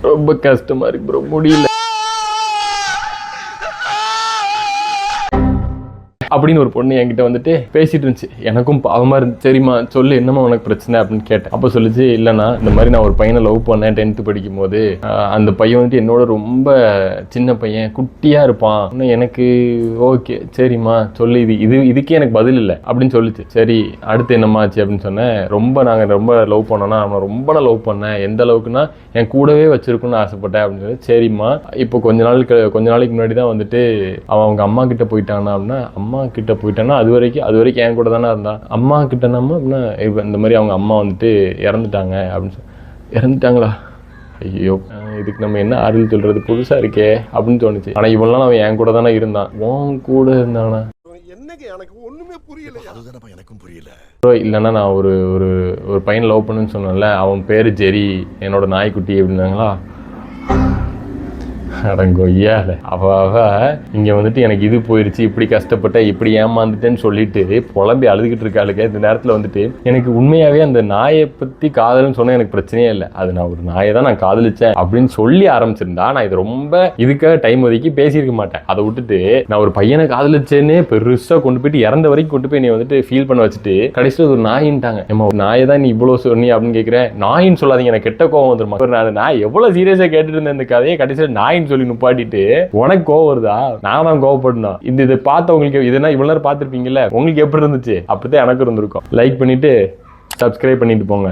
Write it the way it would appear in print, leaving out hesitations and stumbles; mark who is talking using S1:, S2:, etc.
S1: ரொம்ப கஷ்டமா இருக்கு ப்ரோ, முடியல அப்படின்னு ஒரு பொண்ணு என்கிட்ட வந்துட்டு பேசிட்டு இருந்துச்சு. எனக்கும் பாவமா இருந்துச்சு. சரிம்மா சொல்லு, என்னம்மா உனக்கு பிரச்சனை அப்படின்னு கேட்டேன். அப்போ சொல்லிச்சு, இல்லைண்ணா இந்த மாதிரி நான் ஒரு பையனை லவ் பண்ணேன் 10th படிக்கும் போது. அந்த பையன் வந்துட்டு என்னோட ரொம்ப சின்ன பையன், குட்டியா இருப்பான். எனக்கு ஓகே சரிம்மா சொல்லு, இதுக்கே எனக்கு பதில் இல்லை அப்படின்னு சொல்லிச்சு. சரி அடுத்து என்னம்மா ஆச்சு அப்படின்னு சொன்னேன். நாங்கள் ரொம்ப லவ் பண்ணோன்னா, அவனை ரொம்ப நான் லவ் பண்ணேன். எந்த அளவுக்குன்னா என் கூடவே வச்சிருக்குன்னு ஆசைப்பட்டேன் அப்படின்னு சொல்லி. சரிம்மா இப்போ கொஞ்ச நாளைக்கு முன்னாடி தான் வந்துட்டு அவங்க அம்மா கிட்ட போயிட்டானா அப்படின்னா, அம்மா கிட்ட போயிட்டானா அது வரைக்கும் என் கூட தானே இருந்தான். அம்மா கிட்டனாமா அப்படின்னா இந்த மாதிரி அவங்க அம்மா வந்துட்டு இறந்துட்டாங்க அப்படின்னு இறந்துட்டாங்களா, ஐயோ இதுக்கு நம்ம என்ன ஆறுதல் சொல்றது, புதுசா இருக்கே அப்படின்னு தோணுச்சு. ஆனா இவெல்லாம் அவன் என் கூட தானே இருந்தான். உன் கூட இருந்தானா எனக்கு ஒண்ணுமே புரியல. அதுதான் எனக்கும் புரியல. இல்லைன்னா நான் ஒரு ஒரு பையன் லவ் பண்ணுன்னு சொன்னேன்ல, அவன் பேரு ஜெரி, என்னோட நாய்க்குட்டி அப்படின்னாங்களா. அடங்கொய்யால அவ இங்க வந்துட்டு எனக்கு இது போயிருச்சு, இப்படி கஷ்டப்பட்ட, இப்படி ஏமாந்துட்டேன்னு சொல்லிட்டு புலம்பி அழுதுகிட்டு இருக்காளுங்க. இந்த நேரத்துல வந்துட்டு எனக்கு உண்மையாவே அந்த நாயை பத்தி காதல்னு சொன்னா எனக்கு பிரச்சனையே இல்லை. அது நான் ஒரு நாயை தான் நான் காதலிச்சேன் அப்படின்னு சொல்லி ஆரம்பிச்சிருந்தா நான் இது ரொம்ப இதுக்காக டைம் ஒதுக்கி பேசியிருக்க மாட்டேன். அதை விட்டுட்டு நான் ஒரு பையனை காதலிச்சேன்னே பெருசா கொண்டு போயிட்டு இறந்த வரைக்கும் கொண்டு போய் நீ வந்துட்டு ஃபீல் பண்ண வச்சுட்டு கடைசியில் ஒரு நாயின்ட்டாங்க. ஏமா ஒரு நாயை தான் நீ இவ்வளவு சொன்னி அப்படின்னு கேட்கிறேன். நாயின்னு சொல்லாதீங்க, எனக்கு கெட்ட கோவம் வந்துருமா. நான் எவ்வளவு சீரியஸா கேட்டுட்டு இருந்தேன் இந்த கதையை, கடைசியில் நாயின்னு சொல்லி நுப்பாட்டிட்டு உனக்கு கோவம் வருதா? நான் தான் கோவப்படணும். இதை பார்த்தவங்களுக்கு இதெல்லாம் இவ்வளவு நேரம் பார்த்துருப்பீங்கல்ல, உங்களுக்கு எப்படி இருந்துச்சு? அப்படித்தான் எனக்கு இருந்திருக்கும். லைக் பண்ணிட்டு சப்ஸ்கிரைப் பண்ணிட்டு போங்க.